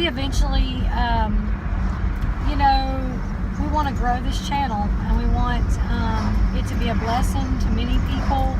we eventually, you know, we want to grow this channel, and we want it to be a blessing to many people.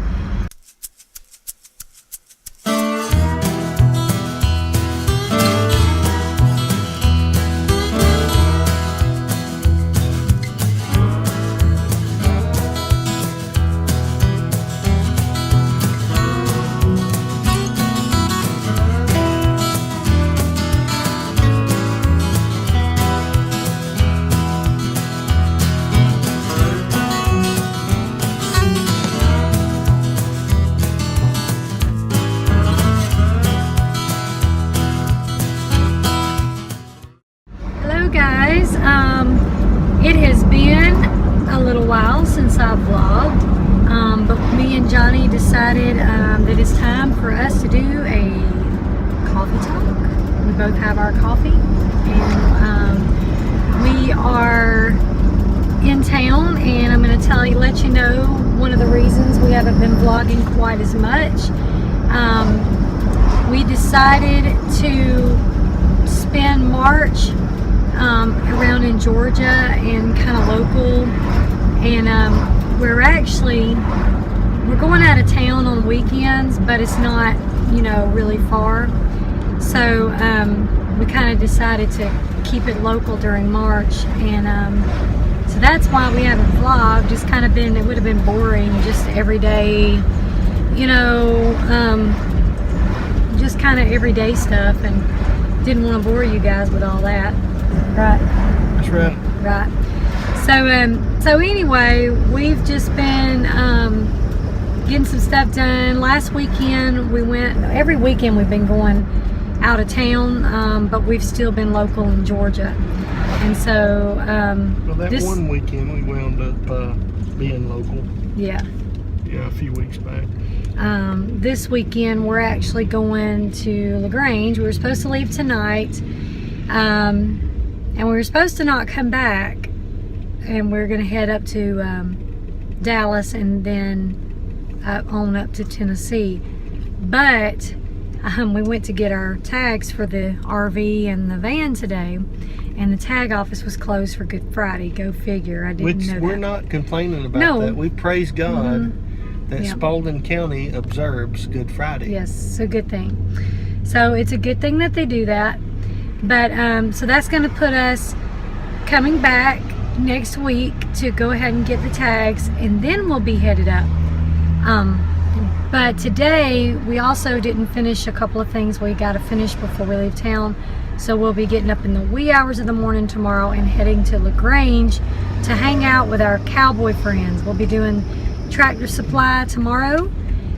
Hello guys, it has been a little while since I've vlogged, but me and Johnny decided that it's time for us to do a coffee talk. We both have our coffee, and we are in town, and I'm going to let you know one of the reasons we haven't been vlogging quite as much. We decided to spend March around in Georgia and kind of local, and we're going out of town on weekends, but it's not, you know, really far, so we kind of decided to keep it local during March, and so that's why we haven't vlogged. Just kind of been, it would have been boring just every day, you know, just kind of everyday stuff, and didn't want to bore you guys with all that. Right. That's right. Right. So anyway, we've just been getting some stuff done. Last weekend we went. Every weekend we've been going out of town, but we've still been local in Georgia. And so well, that one weekend we wound up being local. Yeah. Yeah, a few weeks back. This weekend we're actually going to LaGrange. We were supposed to leave tonight. And we were supposed to not come back, and we're going to head up to Dallas and then on up to Tennessee. But we went to get our tags for the RV and the van today, and the tag office was closed for Good Friday. Go figure. I didn't know that. Which we're not complaining about that. We praise God that Spalding County observes Good Friday. Yes, it's a good thing. So it's a good thing that they do that. But so that's going to put us coming back next week to go ahead and get the tags, and then we'll be headed up. But today we also didn't finish a couple of things we got to finish before we leave town. So we'll be getting up in the wee hours of the morning tomorrow and heading to LaGrange to hang out with our cowboy friends. We'll be doing Tractor Supply tomorrow,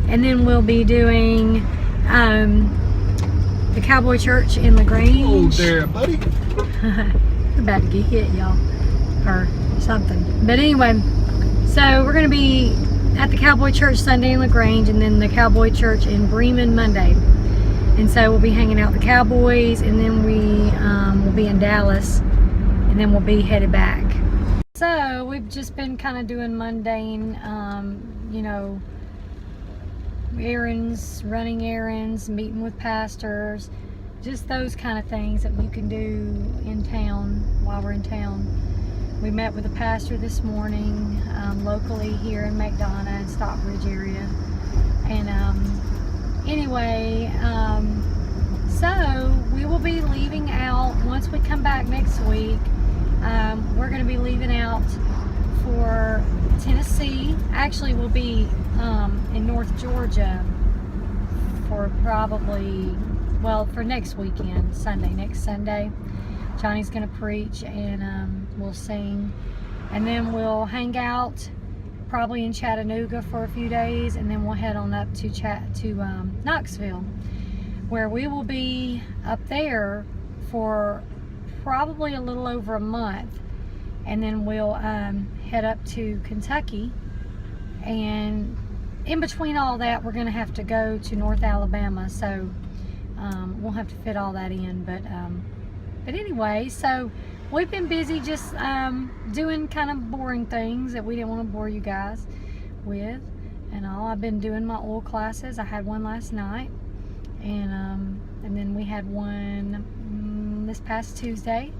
and then we'll be doing the Cowboy Church in LaGrange. Oh there, buddy. We're about to get hit, y'all, or something. But anyway, so we're going to be at the Cowboy Church Sunday in LaGrange, and then the Cowboy Church in Bremen Monday. And so we'll be hanging out with the Cowboys, and then we will be in Dallas, and then we'll be headed back. So we've just been kind of doing mundane, you know, errands, running errands, meeting with pastors, just those kind of things that you can do in town while we're in town. We met with a pastor this morning locally here in McDonough and Stockbridge area, and anyway, so we will be leaving out once we come back next week. We're going to be leaving out for Tennessee. Actually, we'll be in North Georgia for probably, well, for next weekend, next Sunday. Johnny's going to preach, and we'll sing, and then we'll hang out probably in Chattanooga for a few days, and then we'll head on up to Knoxville, where we will be up there for probably a little over a month, and then we'll head up to Kentucky, and in between all that we're going to have to go to North Alabama, so we'll have to fit all that in, but anyway, so we've been busy just doing kind of boring things that we didn't want to bore you guys with and all. I've been doing my oil classes. I had one last night, and then we had one this past Tuesday.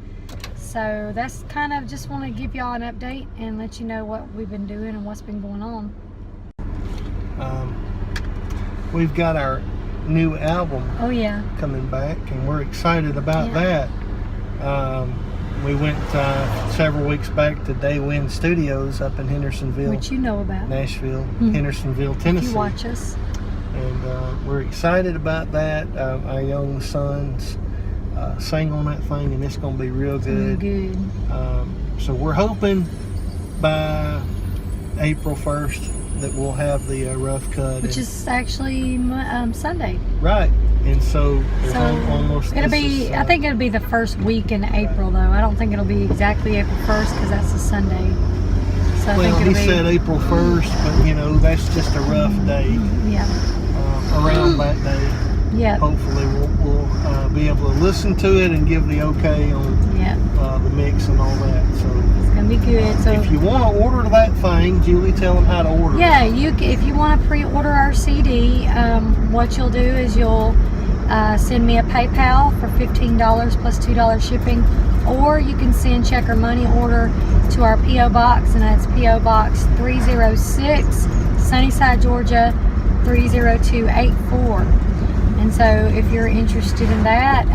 So that's kind of just want to give y'all an update and let you know what we've been doing and what's been going on. We've got our new album coming back, and we're excited about that. We went several weeks back to Day Wind Studios up in Hendersonville, which you know about. Nashville, Hendersonville, Tennessee. If you watch us. And we're excited about that. Our young sons sang on that thing, and it's going to be real good. So we're hoping by April 1st that we'll have the rough cut, which is actually Sunday. Right, and so almost. It'll be. I think it'll be the first week in April, though. I don't think it'll be exactly April 1st because that's a Sunday. So I think he said April 1st, but you know that's just a rough day. Around that day. Yeah. Hopefully we'll be able to listen to it and give the okay on the mix and all that. So it's gonna be good. So if you want to order that thing, Julie, tell them how to order. Yeah, if you want to pre-order our CD, what you'll do is you'll send me a PayPal for $15 plus $2 shipping, or you can send check or money order to our P.O. Box, and that's P.O. Box 306, Sunnyside, Georgia 30284. And so if you're interested in that,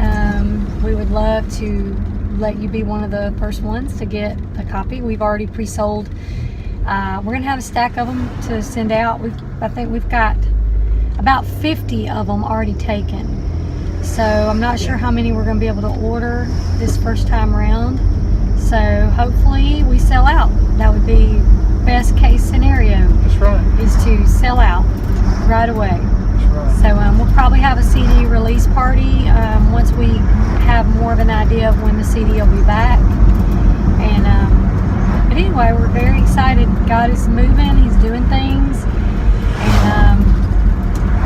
we would love to let you be one of the first ones to get a copy. We've already pre-sold. We're going to have a stack of them to send out. I think we've got about 50 of them already taken. So I'm not sure how many we're going to be able to order this first time around. So hopefully we sell out. That would be best case scenario. That's right. Is to sell out right away. That's right. So we'll probably have a CD release party once we have more of an idea of when the CD will be back. And but anyway, we're very excited. God is moving. He's doing things,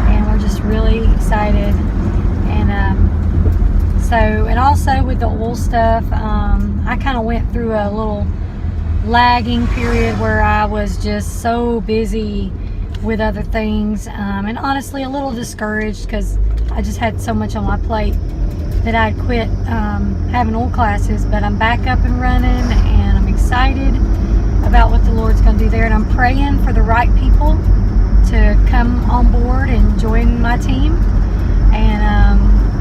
and we're just really excited. And also with the oil stuff, I kind of went through a little lagging period where I was just so busy with other things, and honestly a little discouraged because I just had so much on my plate that I'd quit having oil classes. But I'm back up and running, and I'm excited about what the Lord's going to do there, and I'm praying for the right people to come on board and join my team, and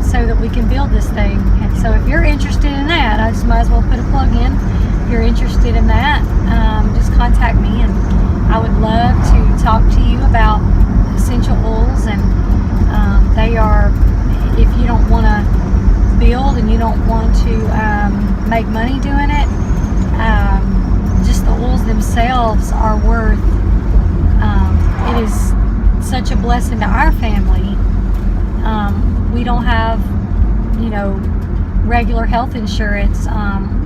so that we can build this thing. And so if you're interested in that, I just might as well put a plug in. If you're interested in that, just contact me, and I would love to talk to you about essential oils. And they are, if you don't want to build and you don't want to make money doing it, just the oils themselves are worth, it is such a blessing to our family. We don't have, regular health insurance.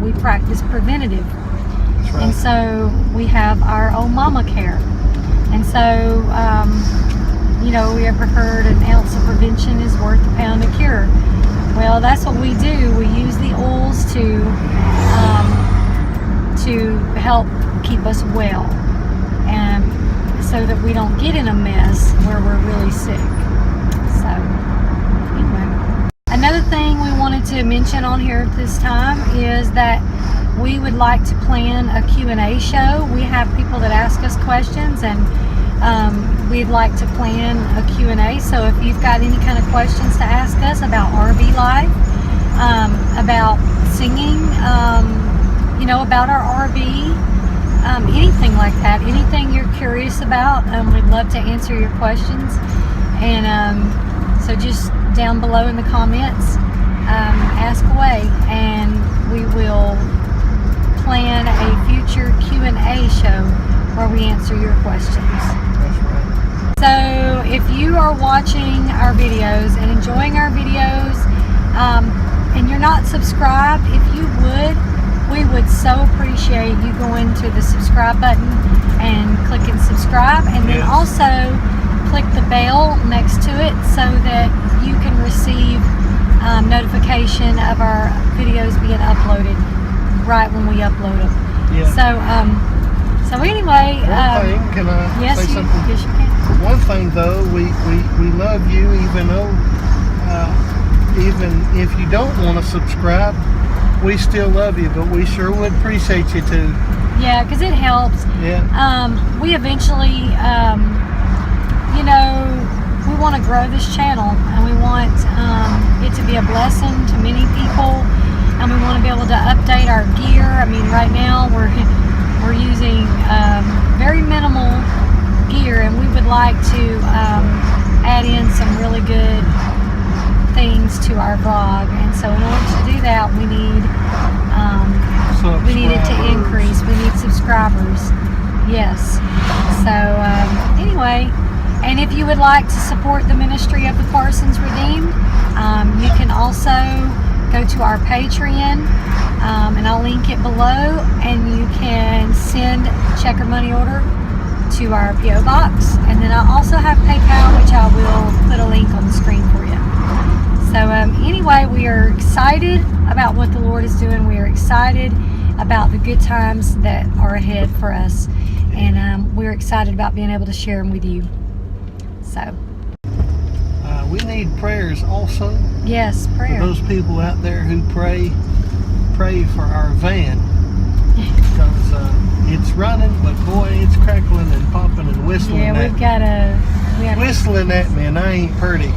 We practice preventative. That's right. And so we have our own mama care. And so, we ever heard an ounce of prevention is worth a pound of cure. Well, that's what we do. We use the oils to help keep us well, and so that we don't get in a mess where we're really sick. So, anyway. Another thing we wanted to mention on here at this time is that we would like to plan a Q&A show. We have people that ask us questions, and we'd like to plan a Q&A. So if you've got any kind of questions to ask us about RV life, about singing, about our RV, anything like that, anything you're curious about, we'd love to answer your questions. And so just down below in the comments, ask away, and we will plan a future Q&A show where we answer your questions. That's right. So if you are watching our videos and enjoying our videos, and you're not subscribed, if you would, we would so appreciate you going to the subscribe button and clicking subscribe, and then also click the bell next to it so that you can receive notification of our videos being uploaded right when we upload them. So anyway, one thing, can I say something? Yes, you can. One thing though, we love you, even though even if you don't want to subscribe, we still love you, but we sure would appreciate you too. Yeah, because it helps. Yeah. We eventually, you know, we want to grow this channel, and we want it to be a blessing to many people, and we want to be able to update our gear. I mean, right now we're using very minimal gear, and we would like to add in some really good things to our vlog. And so in order to do that, we need it to increase. We need subscribers. Yes. So anyway, and if you would like to support the ministry of the Parsons Redeemed, you can also go to our Patreon, and I'll link it below, and you can send check or money order to our P.O. Box. And then I also have PayPal, which I will put a link on the screen for you. So anyway, we are excited about what the Lord is doing. We are excited about the good times that are ahead for us. And we're excited about being able to share them with you. So we need prayers also. yes, prayer. For those people out there who pray for our van, because it's running, but boy, it's crackling and popping and whistling. Yeah, we have whistling at me, and I ain't pretty.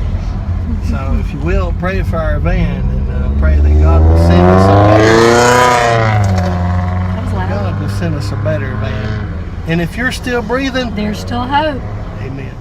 So if you will, pray for our van, and pray that God will send us a better van. And if you're still breathing, there's still hope. amen.